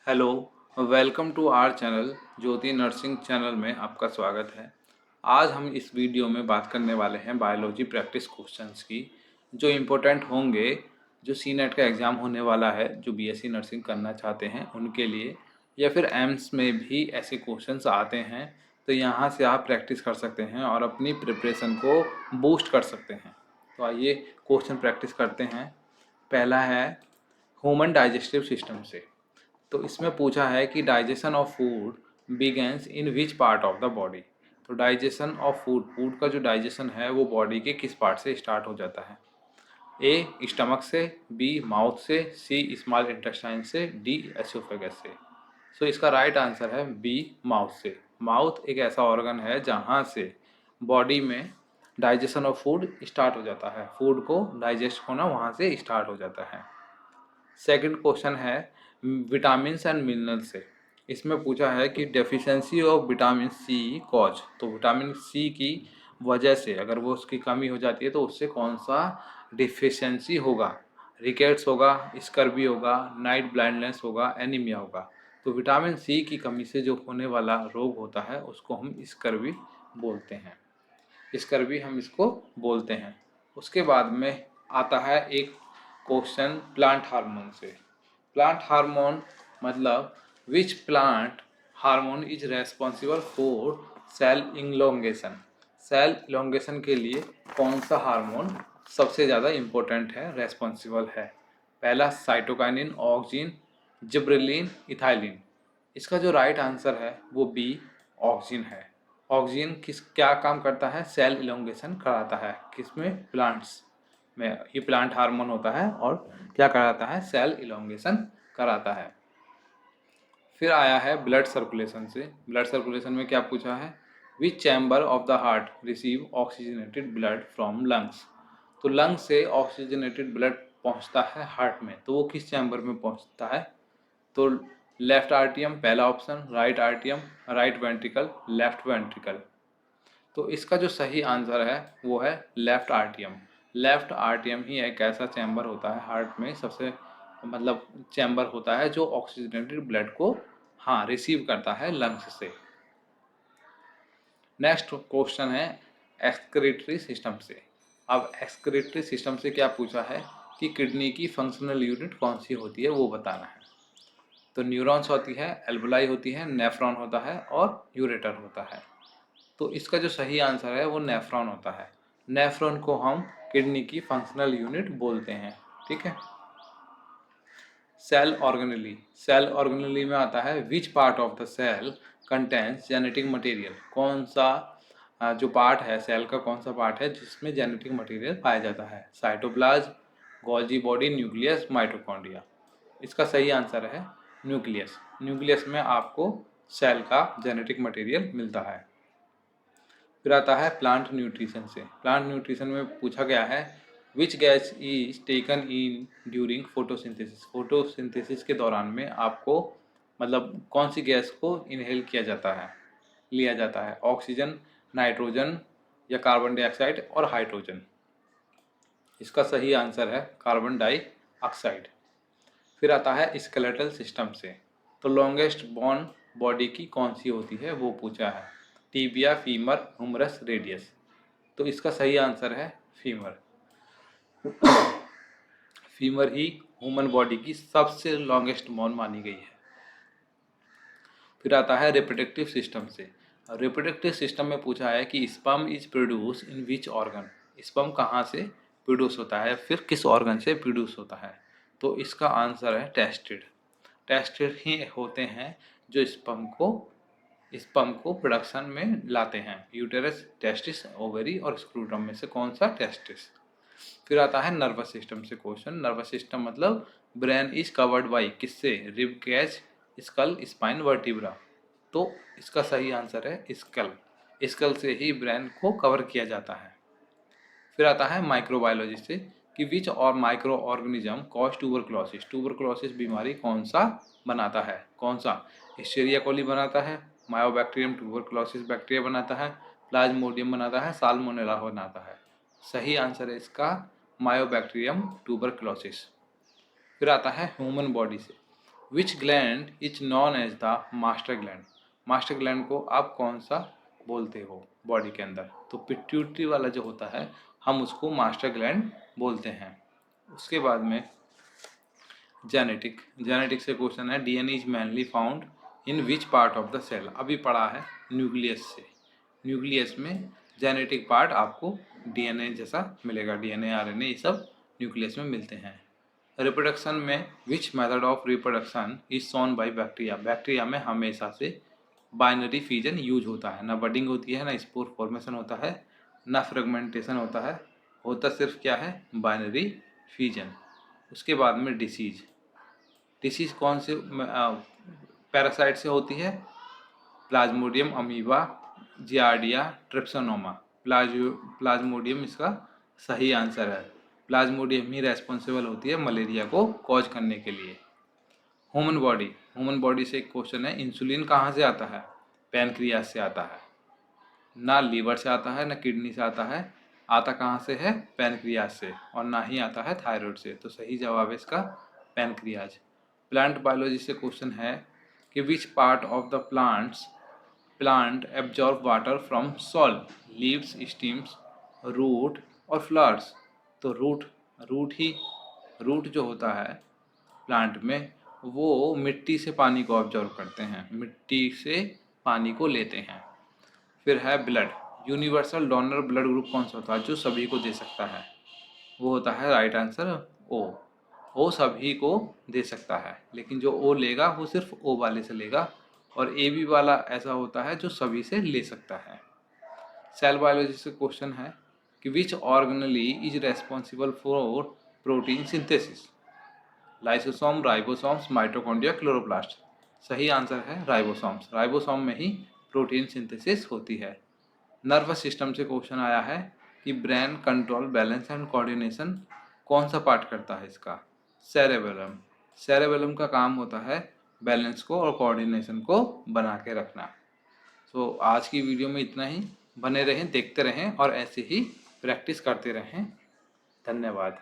Hello, welcome to our channel Jyoti nursing channel में आपका स्वागत है। आज हम इस वीडियो में बात करने वाले हैं बायोलॉजी प्रैक्टिस क्वेश्चंस की, जो इम्पोर्टेंट होंगे, जो सी नेट का एग्ज़ाम होने वाला है, जो बीएससी नर्सिंग करना चाहते हैं उनके लिए, या फिर एम्स में भी ऐसे क्वेश्चंस आते हैं, तो यहाँ से आप प्रैक्टिस कर सकते हैं और अपनी प्रिपरेशन को बूस्ट कर सकते हैं। तो आइए क्वेश्चन प्रैक्टिस करते हैं। पहला है ह्यूमन डाइजेस्टिव सिस्टम से। तो इसमें पूछा है कि digestion of food begins in which part of the body. तो डाइजेशन ऑफ फूड, फूड का जो डाइजेशन है वो बॉडी के किस पार्ट से स्टार्ट हो जाता है। ए स्टमक से, बी माउथ से, सी स्मॉल इंटेस्टाइन से, डी एसोफेगस से। सो इसका राइट आंसर है बी माउथ से। माउथ एक ऐसा ऑर्गन है जहाँ से बॉडी में डाइजेशन ऑफ फूड स्टार्ट हो जाता है, फूड को डाइजेस्ट होना वहाँ से स्टार्ट हो जाता है। सेकंड क्वेश्चन है विटामिन एंड मिनरल से। इसमें पूछा है कि deficiency of vitamin C cause. तो विटामिन सी की वजह से अगर वो उसकी कमी हो जाती है तो उससे कौन सा डिफिशिएंसी होगा। रिकेट्स होगा, स्कर्वी होगा, नाइट ब्लाइंडनेस होगा, एनीमिया होगा। तो विटामिन सी की कमी से जो होने वाला रोग होता है उसको हम स्कर्वी बोलते हैं। स्कर्वी हम इसको बोलते हैं। उसके बाद में आता है एक क्वेश्चन प्लांट हार्मोन से। प्लांट हार्मोन मतलब which plant hormone is responsible for cell elongation. Cell elongation के लिए कौन सा हार्मोन सबसे ज़्यादा इम्पोर्टेंट है, रेस्पॉन्सिबल है। पहला साइटोकाइनिन, ऑक्सिन, जिब्रेलिन, इथाइलिन। इसका जो राइट आंसर है वो बी ऑक्सिन है। ऑक्सिन क्या काम करता है, सेल इलोंगेशन कराता है। किसमें, प्लांट्स में। ये प्लांट हार्मोन होता है और क्या कराता है, सेल इलोंगेशन कराता है। फिर आया है ब्लड सर्कुलेशन से। ब्लड सर्कुलेशन में क्या पूछा है, which chamber of the heart receive oxygenated blood from lungs. तो लंग्स से ऑक्सीजनेटेड ब्लड पहुंचता है हार्ट में, तो वो किस चैम्बर में पहुंचता है। तो लेफ्ट आर्टियम पहला ऑप्शन, राइट आर्टियम, राइट वेंट्रिकल, लेफ्ट वेंट्रिकल। तो इसका जो सही आंसर है वो है लेफ्ट आर्टियम। लेफ्ट आर्टियम ही एक ऐसा चैम्बर होता है हार्ट में, सबसे मतलब चैम्बर होता है जो ऑक्सीजनेटेड ब्लड को रिसीव करता है लंग्स से। नेक्स्ट क्वेश्चन है एक्सक्रीटरी सिस्टम से। अब एक्सक्रीटरी सिस्टम से क्या पूछा है कि किडनी की फंक्शनल यूनिट कौन सी होती है वो बताना है। तो न्यूरॉन्स होती है, एल्बुलाई होती है, नेफ्रॉन होता है और यूरेटर होता है। तो इसका जो सही आंसर है वो नेफ्रॉन होता है। नेफ्रॉन को हम किडनी की फंक्शनल यूनिट बोलते हैं। ठीक है। Cell organelle. सेल ऑर्गेनेली में आता है which part of the cell contains genetic material. कौन सा जो पार्ट है सेल का, कौन सा पार्ट है जिसमें जेनेटिक मटेरियल पाया जाता है। Cytoplasm, Golgi body, nucleus, mitochondria. इसका सही आंसर है न्यूक्लियस। न्यूक्लियस में आपको सेल का जेनेटिक मटेरियल मिलता है। फिर आता है प्लांट न्यूट्रिशन से। प्लांट न्यूट्रिशन में पूछा गया है which gas is taken in during photosynthesis. Photosynthesis के दौरान में आपको मतलब कौन सी गैस को इनहेल किया जाता है, लिया जाता है। ऑक्सीजन, नाइट्रोजन या कार्बन डाइऑक्साइड और हाइड्रोजन। इसका सही आंसर है कार्बन डाइऑक्साइड। फिर आता है स्केलेटल सिस्टम से। तो लॉन्गेस्ट बोन बॉडी की कौन सी होती है वो पूछा है। Tibia, femur, Humras, radius. तो इसका सही आंसर है फीमर। फीमर ही ह्यूमन बॉडी की सबसे लॉन्गेस्ट बोन मानी गई है। फिर आता है रिप्रोडक्टिव सिस्टम से। रिप्रोडक्टिव सिस्टम में पूछा है कि sperm is produce in which organ. Sperm कहाँ से प्रोड्यूस होता है, फिर किस ऑर्गन से प्रोड्यूस होता है। तो इसका आंसर है टेस्टिड। टेस्टिड ही होते हैं जो स्पर्म को प्रोडक्शन में लाते हैं। यूटेरस, टेस्टिस, ओवरी और स्क्रूटम में से कौन सा टेस्टिस। फिर आता है नर्वस सिस्टम से क्वेश्चन। नर्वस सिस्टम मतलब ब्रेन इज कवर्ड बाई किससे, rib cage, skull, spine, vertebra. तो इसका सही आंसर है स्कल। स्कल से ही ब्रेन को कवर किया जाता है। फिर आता है माइक्रोबायोलॉजी से कि विच और micro organism cause tuberculosis. Tuberculosis बीमारी कौन सा बनाता है, कौन सा। हिस्टेरिया कोली बनाता है, मायोबैक्टीरियम ट्यूबरक्लोसिस बैक्टीरिया बनाता है, प्लाज्मोडियम बनाता है, साल्मोनेला बनाता है। सही आंसर है इसका मायोबैक्टीरियम ट्यूबरक्लोसिस। फिर आता है ह्यूमन बॉडी से। Which gland is known as the master gland. Master gland को आप कौन सा बोलते हो बॉडी के अंदर? तो पिट्यूटरी वाला जो होता है हम उसको मास्टर ग्लैंड बोलते हैं। उसके बाद में जेनेटिक से क्वेश्चन है, DNA is mainly found in which part of the cell. अभी पढ़ा है न्यूक्लियस से। न्यूक्लियस में जेनेटिक पार्ट आपको डीएनए जैसा मिलेगा, डीएनए आरएनए ये सब न्यूक्लियस में मिलते हैं। रिप्रोडक्शन में which method of reproduction is shown by bacteria. Bacteria में हमेशा से बाइनरी फिजन यूज होता है, ना बडिंग होती है, ना स्पोर फॉर्मेशन होता है, ना फ्रेगमेंटेशन होता सिर्फ क्या है, बाइनरी फिजन। उसके बाद में डिसीज कौन से पैरासाइट से होती है? Plasmodium amoeba, giardia, trypanosoma. Plasmodium इसका सही आंसर है। प्लाज्मोडियम ही रेस्पॉन्सिबल होती है मलेरिया को कॉज करने के लिए। ह्यूमन बॉडी से एक क्वेश्चन है, इंसुलिन कहाँ से आता है? पैनक्रियास से आता है। ना लीवर से आता है, ना किडनी से आता है, आता कहाँ से है? पैनक्रियाज से। और ना ही आता है थायराइड से। तो सही जवाब है इसका पैनक्रियाज। प्लांट बायोलॉजी से क्वेश्चन है कि which part of the plant absorb water from soil, leaves, stems, root और फ्लावर्स। तो रूट जो होता है प्लांट में वो मिट्टी से पानी को ऑब्जर्व करते हैं, मिट्टी से पानी को लेते हैं। फिर है blood. Universal donor blood group कौन सा होता है जो सभी को दे सकता है? वो होता है राइट आंसर ओ सभी को दे सकता है, लेकिन जो ओ लेगा वो सिर्फ ओ वाले से लेगा, और ए बी वाला ऐसा होता है जो सभी से ले सकता है। सेल बायोलॉजी से क्वेश्चन है कि which organelle is responsible for protein synthesis. Lysosome, ribosomes, mitochondria, chloroplast. सही आंसर है राइबोसोम्स। राइबोसोम में ही प्रोटीन सिंथेसिस होती है। नर्वस सिस्टम से क्वेश्चन आया है कि brain control, balance and coordination कौन सा पार्ट करता है इसका? सेरेबेलम। सेरेबेलम का काम होता है बैलेंस को और कोऑर्डिनेशन को बना के रखना। सो आज की वीडियो में इतना ही। बने रहें, देखते रहें और ऐसे ही प्रैक्टिस करते रहें। धन्यवाद।